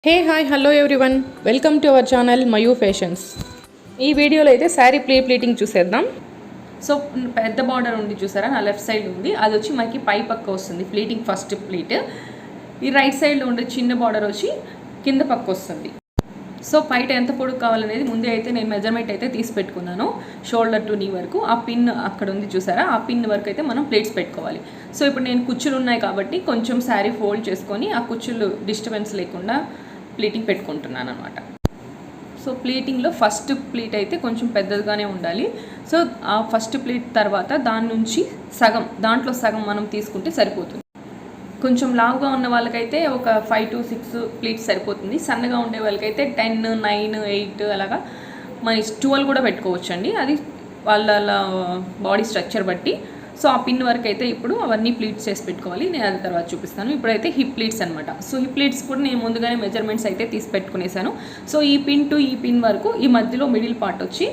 Hey hi hello everyone, welcome to our channel Mayu fashions. ఈ వీడియోలో అయితే శారీ ప్లీటింగ్ చూసేద్దాం. సో పెద్ద బార్డర్ ఉంది చూసారా, నా లెఫ్ట్ సైడ్ ఉంది, అది వచ్చి మనకి పై పక్క వస్తుంది ప్లీటింగ్, ఫస్ట్ ప్లీట్. ఈ రైట్ సైడ్లో ఉండే చిన్న బార్డర్ వచ్చి కింద పక్క వస్తుంది. సో పైట ఎంత పొడుగు కావాలనేది ముందే అయితే నేను మెజర్మెంట్ అయితే తీసి పెట్టుకున్నాను. షోల్డర్ టు నీ వరకు ఆ పిన్ అక్కడ ఉంది చూసారా, ఆ పిన్ వరకు అయితే మనం ప్లేట్స్ పెట్టుకోవాలి. సో ఇప్పుడు నేను కుచ్చులు ఉన్నాయి కాబట్టి కొంచెం శారీ ఫోల్డ్ చేసుకొని ఆ కుచ్చులు డిస్టర్బెన్స్ లేకుండా ప్లీటింగ్ పెట్టుకుంటున్నాను అనమాట. సో ప్లీటింగ్లో ఫస్ట్ ప్లీట్ అయితే కొంచెం పెద్దదిగానే ఉండాలి. సో ఆ ఫస్ట్ ప్లీట్ తర్వాత దాని నుంచి దాంట్లో సగం మనం తీసుకుంటే సరిపోతుంది. కొంచెం లావుగా ఉన్న వాళ్ళకైతే ఒక 5 to 6 ప్లీట్స్ సరిపోతుంది. సన్నగా ఉండే వాళ్ళకైతే 10, 9, 8 అలాగా మన 12 కూడా పెట్టుకోవచ్చు అండి, అది వాళ్ళ బాడీ స్ట్రక్చర్ బట్టి. సో ఆ పిన్ వరకు అయితే ఇప్పుడు అవన్నీ ప్లీట్స్ చేసి పెట్టుకోవాలి. నేను అది తర్వాత చూపిస్తాను. ఇప్పుడైతే హిప్ ప్లీట్స్ అనమాట. సో హిప్ ప్లీట్స్ కూడా నేను ముందుగానే మెజర్మెంట్స్ అయితే తీసి పెట్టుకునేసాను. సో ఈ పిన్ టు ఈ పిన్ వరకు ఈ మధ్యలో మిడిల్ పార్ట్ వచ్చి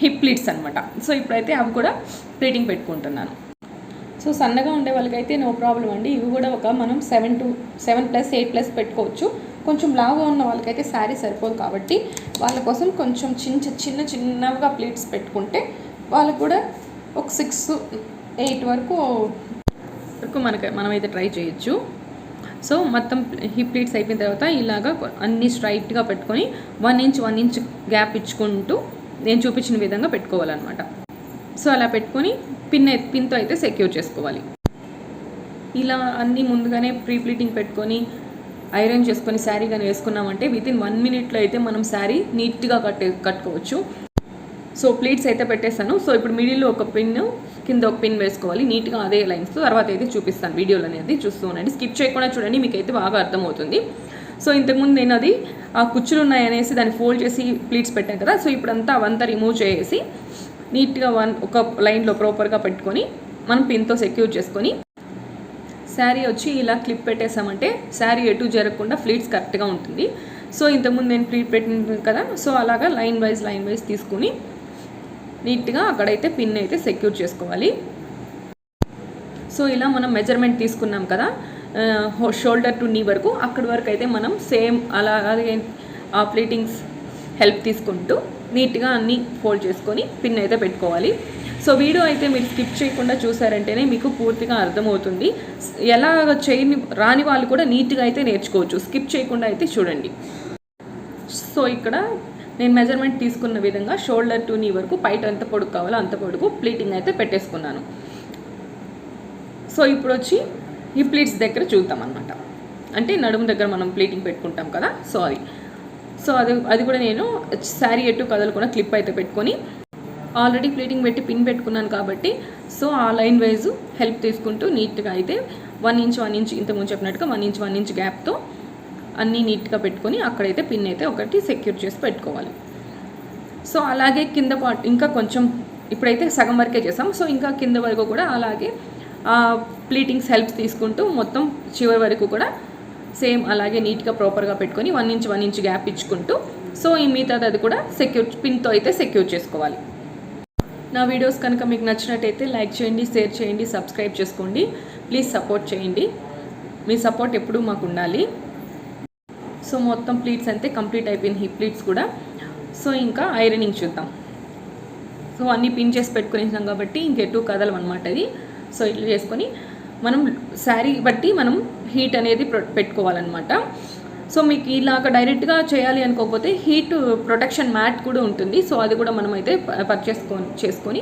హిప్ ప్లీట్స్ అనమాట. సో ఇప్పుడైతే అవి కూడా ప్లీటింగ్ పెట్టుకుంటున్నాను. సో సన్నగా ఉండే వాళ్ళకైతే నో ప్రాబ్లం అండి, ఇవి కూడా ఒక మనం 7+, 8+ పెట్టుకోవచ్చు. కొంచెం లావుగా ఉన్న వాళ్ళకైతే శారీ సరిపోదు కాబట్టి వాళ్ళ కోసం కొంచెం చిన్నగా ప్లీట్స్ పెట్టుకుంటే వాళ్ళకు కూడా ఒక 6, 8 వరకు మనమైతే ట్రై చేయొచ్చు. సో మొత్తం హిప్ ప్లీట్స్ అయిపోయిన తర్వాత ఇలాగా అన్నీ స్ట్రైట్గా పెట్టుకొని 1 ఇంచ్ గ్యాప్ ఇచ్చుకుంటూ నేను చూపించిన విధంగా పెట్టుకోవాలన్నమాట. సో అలా పెట్టుకొని పిన్తో అయితే సెక్యూర్ చేసుకోవాలి. ఇలా అన్నీ ముందుగానే ప్రీ ప్లీటింగ్ పెట్టుకొని ఐరన్ చేసుకొని శారీ కానీ వేసుకున్నామంటే వితిన్ 1 minute అయితే మనం శారీ నీట్గా కట్టుకోవచ్చు. సో ప్లీట్స్ అయితే పెట్టేస్తాను. సో ఇప్పుడు మిడిల్లో ఒక పిన్, కింద ఒక పిన్ వేసుకోవాలి నీట్గా అదే లైన్స్. తర్వాత అయితే చూపిస్తాను, వీడియోలో అనేది చూస్తూ ఉండండి, స్కిప్ చేయకుండా చూడండి, మీకైతే బాగా అర్థమవుతుంది. సో ఇంతకుముందు నేను అది ఆ కుచ్చులు ఉన్నాయనేసి దాన్ని ఫోల్డ్ చేసి ప్లీట్స్ పెట్టాను కదా. సో ఇప్పుడంతా అవంతా రిమూవ్ చేసి నీట్గా ఒక లైన్లో ప్రాపర్గా పెట్టుకొని మనం పిన్తో సెక్యూర్ చేసుకొని శారీ వచ్చి ఇలా క్లిప్ పెట్టేసామంటే శారీ ఎటు జరగకుండా ప్లీట్స్ కరెక్ట్గా ఉంటుంది. సో ఇంతకుముందు నేను ప్లీట్ పెట్టింది కదా, సో అలాగా లైన్ వైజ్ తీసుకుని నీట్గా అక్కడైతే పిన్ అయితే సెక్యూర్ చేసుకోవాలి. సో ఇలా మనం మెజర్మెంట్ తీసుకున్నాం కదా, షోల్డర్ టు నీ వరకు, అక్కడి వరకు అయితే మనం సేమ్ అలాగే ఆ ప్లీటింగ్స్ హెల్ప్ తీసుకుంటూ నీట్గా అన్నీ ఫోల్డ్ చేసుకొని పిన్ అయితే పెట్టుకోవాలి. సో వీడియో అయితే మీరు స్కిప్ చేయకుండా చూసారంటేనే మీకు పూర్తిగా అర్థమవుతుంది. ఎలా రాని వాళ్ళు కూడా నీట్గా అయితే నేర్చుకోవచ్చు, స్కిప్ చేయకుండా అయితే చూడండి. సో ఇక్కడ నేను మెజర్మెంట్ తీసుకున్న విధంగా షోల్డర్ టు నీ వరకు పైట ఎంత పొడుగు కావాలో అంత పొడుగు ప్లీటింగ్ అయితే పెట్టేసుకున్నాను. సో ఇప్పుడు వచ్చి ఈ ప్లీట్స్ దగ్గర చూద్దాం అనమాట. అంటే నడుము దగ్గర మనం ప్లీటింగ్ పెట్టుకుంటాం కదా, సో అది కూడా నేను శారీ ఎటు కదలకుండా క్లిప్ అయితే పెట్టుకొని ఆల్రెడీ ప్లీటింగ్ పెట్టి పిన్ పెట్టుకున్నాను కాబట్టి సో ఆ లైన్ వైజ్ హెల్ప్ తీసుకుంటూ నీట్గా అయితే 1 ఇంచ్ ఇంతకుముందు చెప్పినట్టుగా 1 ఇంచ్ గ్యాప్తో అన్నీ నీట్గా పెట్టుకొని అక్కడైతే పిన్ అయితే ఒకటి సెక్యూర్ చేసి పెట్టుకోవాలి. సో అలాగే కింద పార్ట్ ఇంకా కొంచెం ఇప్పుడైతే సగం వరకే చేసాం. సో ఇంకా కింద వరకు కూడా అలాగే ప్లీటింగ్స్ హెల్ప్ తీసుకుంటూ మొత్తం చివరి వరకు కూడా సేమ్ అలాగే నీట్గా ప్రాపర్గా పెట్టుకొని 1 ఇంచ్ గ్యాప్ ఇచ్చుకుంటూ సో ఈ మిగతాది అది కూడా పిన్తో అయితే సెక్యూర్ చేసుకోవాలి. నా వీడియోస్ కనుక మీకు నచ్చినట్టయితే లైక్ చేయండి, షేర్ చేయండి, సబ్స్క్రైబ్ చేసుకోండి. ప్లీజ్ సపోర్ట్ చేయండి, మీ సపోర్ట్ ఎప్పుడూ మాకు ఉండాలి. సో మొత్తం ప్లీట్స్ అంతే కంప్లీట్ అయిపోయింది, హిప్ ప్లీట్స్ కూడా. సో ఇంకా ఐరనింగ్ చూద్దాం. సో అన్నీ పిన్ చేసి పెట్టుకునేసాం కాబట్టి ఇంకెటు కదలమన్నమాట అది. సో ఇట్లా చేసుకొని మనం శారీ బట్టి మనం హీట్ అనేది పెట్టుకోవాలన్నమాట. సో మీకు ఇలాగ డైరెక్ట్గా చేయాలి అనుకోకపోతే హీట్ ప్రొటెక్షన్ మ్యాట్ కూడా ఉంటుంది. సో అది కూడా మనం అయితే చేసుకొని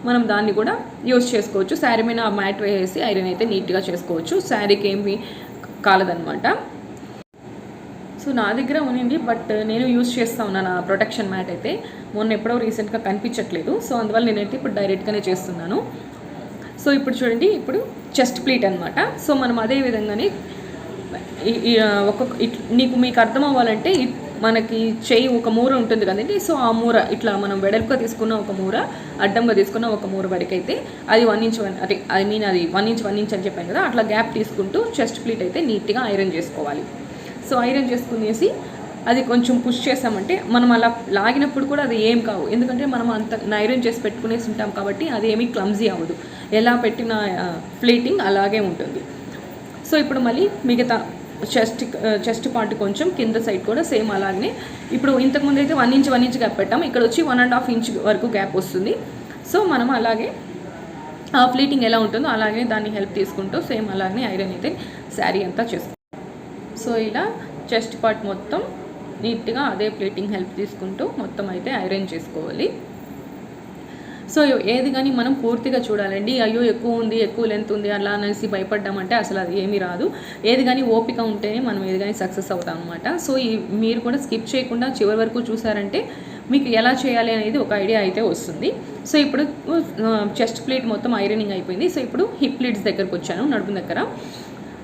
మనం దాన్ని కూడా యూజ్ చేసుకోవచ్చు. శారీ మీద ఆ మ్యాట్ వేసి ఐరన్ అయితే నీట్గా చేసుకోవచ్చు, శారీకి ఏమి కాలదనమాట. సో నా దగ్గర ఉన్నింది, బట్ నేను యూజ్ చేస్తూ ఉన్నాను ఆ ప్రొటెక్షన్ మ్యాట్ అయితే. మొన్న ఎప్పుడో రీసెంట్గా కనిపించట్లేదు, సో అందువల్ల నేనైతే ఇప్పుడు డైరెక్ట్గానే చేస్తున్నాను. సో ఇప్పుడు చూడండి, ఇప్పుడు చెస్ట్ ప్లీట్ అనమాట. సో మనం అదే విధంగానే మీకు అర్థం అవ్వాలంటే మనకి చెయ్యి ఒక మూర ఉంటుంది కదండి. సో ఆ మూర ఇట్లా మనం వెడల్పుగా తీసుకున్న ఒక మూర, అడ్డంగా తీసుకున్న ఒక మూర వరకు అయితే అది 1 ఇంచ్ అది 1 ఇంచ్ అని చెప్పాను కదా, అట్లా గ్యాప్ తీసుకుంటూ చెస్ట్ ప్లీట్ అయితే నీట్గా ఐరన్ చేసుకోవాలి. సో ఐరన్ చేసుకునేసి అది కొంచెం పుష్ చేసామంటే మనం అలా లాగినప్పుడు కూడా అది ఏం కావు, ఎందుకంటే మనం అంత ఐరన్ చేసి పెట్టుకునేసి ఉంటాం కాబట్టి అది ఏమీ క్లమ్జీ అవ్వదు, ఎలా పెట్టిన ప్లీటింగ్ అలాగే ఉంటుంది. సో ఇప్పుడు మళ్ళీ మిగతా చెస్ట్ పార్ట్ కొంచెం కింద సైడ్ కూడా సేమ్ అలాగే. ఇప్పుడు ఇంతకుముందు అయితే 1 ఇంచ్ గ్యాప్ పెట్టాము, ఇక్కడ వచ్చి 1.5 ఇంచ్ వరకు గ్యాప్ వస్తుంది. సో మనం అలాగే ఆ ప్లీటింగ్ ఎలా ఉంటుందో అలాగే దాన్ని హెల్ప్ తీసుకుంటూ సేమ్ అలాగే ఐరన్ అయితే శారీ అంతా చేసుకుంటాం. సో ఇలా చెస్ట్ పార్ట్ మొత్తం నీట్గా అదే ప్లీటింగ్ హెల్ప్ తీసుకుంటూ మొత్తం అయితే ఐరన్ చేసుకోవాలి. సో ఏది కానీ మనం పూర్తిగా చూడాలండి. అయ్యో ఎక్కువ ఉంది, ఎక్కువ లెంత్ ఉంది అలా అనేసి భయపడ్డామంటే అసలు అది ఏమీ రాదు. ఏది కానీ ఓపిక ఉంటేనే మనం ఏది కానీ సక్సెస్ అవుతాం అనమాట. సో మీరు కూడా స్కిప్ చేయకుండా చివరి వరకు చూసారంటే మీకు ఎలా చేయాలి అనేది ఒక ఐడియా అయితే వస్తుంది. సో ఇప్పుడు చెస్ట్ ప్లీట్ మొత్తం ఐరనింగ్ అయిపోయింది. సో ఇప్పుడు హిప్ ప్లీట్స్ దగ్గరకు వచ్చాను, నడుము దగ్గర.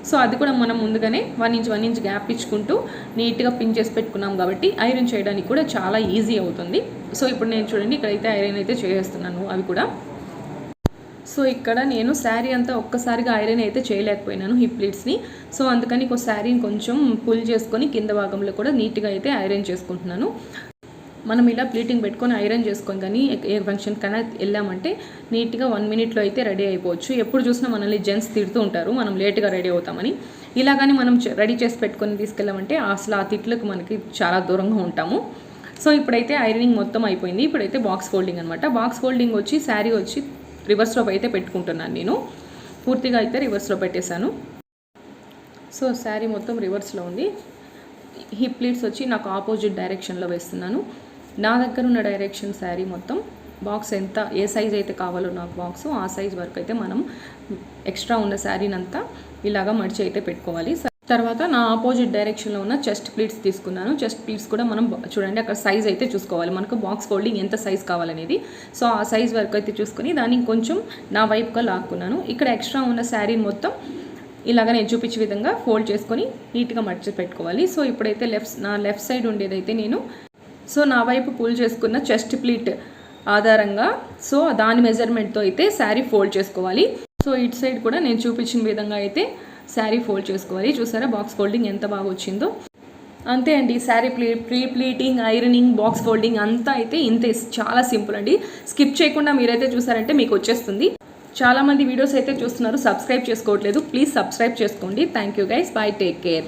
సో అది కూడా మనం ముందుగానే 1 ఇంచ్ గ్యాప్ ఇచ్చుకుంటూ నీట్గా పిన్ చేసి పెట్టుకున్నాం కాబట్టి ఐరన్ చేయడానికి కూడా చాలా ఈజీ అవుతుంది. సో ఇప్పుడు నేను చూడండి ఇక్కడైతే ఐరన్ అయితే చేస్తున్నాను అవి కూడా. సో ఇక్కడ నేను శారీ అంతా ఒక్కసారిగా ఐరన్ అయితే చేయలేకపోయినాను హిప్ ప్లీట్స్ని. సో అందుకని శారీని కొంచెం పుల్ చేసుకొని కింద భాగంలో కూడా నీట్గా అయితే ఐరన్ చేసుకుంటున్నాను. మనం ఇలా ప్లీటింగ్ పెట్టుకొని ఐరన్ చేసుకొని కానీ ఏ ఫంక్షన్ కన్నా వెళ్ళామంటే నీట్గా 1 మినిట్లో అయితే రెడీ అయిపోవచ్చు. ఎప్పుడు చూసినా మనల్ని జెంట్స్ తిడుతూ ఉంటారు మనం లేట్గా రెడీ అవుతామని. ఇలా కానీ మనం రెడీ చేసి పెట్టుకొని తీసుకెళ్ళామంటే అసలు ఆ తిట్లకు మనకి చాలా దూరంగా ఉంటాము. సో ఇప్పుడైతే ఐరనింగ్ మొత్తం అయిపోయింది. ఇప్పుడైతే బాక్స్ ఫోల్డింగ్ అనమాట. బాక్స్ ఫోల్డింగ్ వచ్చి శారీ వచ్చి రివర్స్లో అయితే పెట్టుకుంటున్నాను నేను. పూర్తిగా అయితే రివర్స్లో పెట్టేశాను. సో శారీ మొత్తం రివర్స్లో ఉంది. హిప్ ప్లీట్స్ వచ్చి నాకు ఆపోజిట్ డైరెక్షన్లో వేస్తున్నాను. నా దగ్గర ఉన్న డైరెక్షన్ శారీ మొత్తం బాక్స్ ఏ సైజ్ అయితే కావాలో నాకు బాక్స్ ఆ సైజ్ వరకు అయితే మనం ఎక్స్ట్రా ఉన్న శారీని అంతా ఇలాగా మడిచి అయితే పెట్టుకోవాలి. తర్వాత నా ఆపోజిట్ డైరెక్షన్లో ఉన్న చెస్ట్ ప్లీట్స్ తీసుకున్నాను. చెస్ట్ ప్లీట్స్ కూడా మనం చూడండి అక్కడ సైజ్ అయితే చూసుకోవాలి, మనకు బాక్స్ ఫోల్డింగ్ ఎంత సైజ్ కావాలనేది. సో ఆ సైజ్ వరకు అయితే చూసుకొని దాన్ని కొంచెం నా వైపుగా లాక్కున్నాను. ఇక్కడ ఎక్స్ట్రా ఉన్న శారీని మొత్తం ఇలాగ నేను చూపించే విధంగా ఫోల్డ్ చేసుకొని నీట్గా మడిచి పెట్టుకోవాలి. సో ఇప్పుడైతే నా లెఫ్ట్ సైడ్ ఉండేదైతే నేను నా వైపు పుల్ చేసుకున్న చెస్ట్ ప్లీట్ ఆధారంగా దాని మెజర్మెంట్తో అయితే శారీ ఫోల్డ్ చేసుకోవాలి. సో ఇటు సైడ్ కూడా నేను చూపించిన విధంగా అయితే శారీ ఫోల్డ్ చేసుకోవాలి. చూసారా బాక్స్ ఫోల్డింగ్ ఎంత బాగా వచ్చిందో. అంతే అండి, sari pleating, ironing, box folding అంతా అయితే ఇంతే, చాలా సింపుల్ అండి. స్కిప్ చేయకుండా మీరైతే చూసారంటే మీకు వచ్చేస్తుంది. చాలామంది వీడియోస్ అయితే చూస్తున్నారు, సబ్స్క్రైబ్ చేసుకోవట్లేదు. ప్లీజ్ సబ్స్క్రైబ్ చేసుకోండి. Thank you guys, by, take care.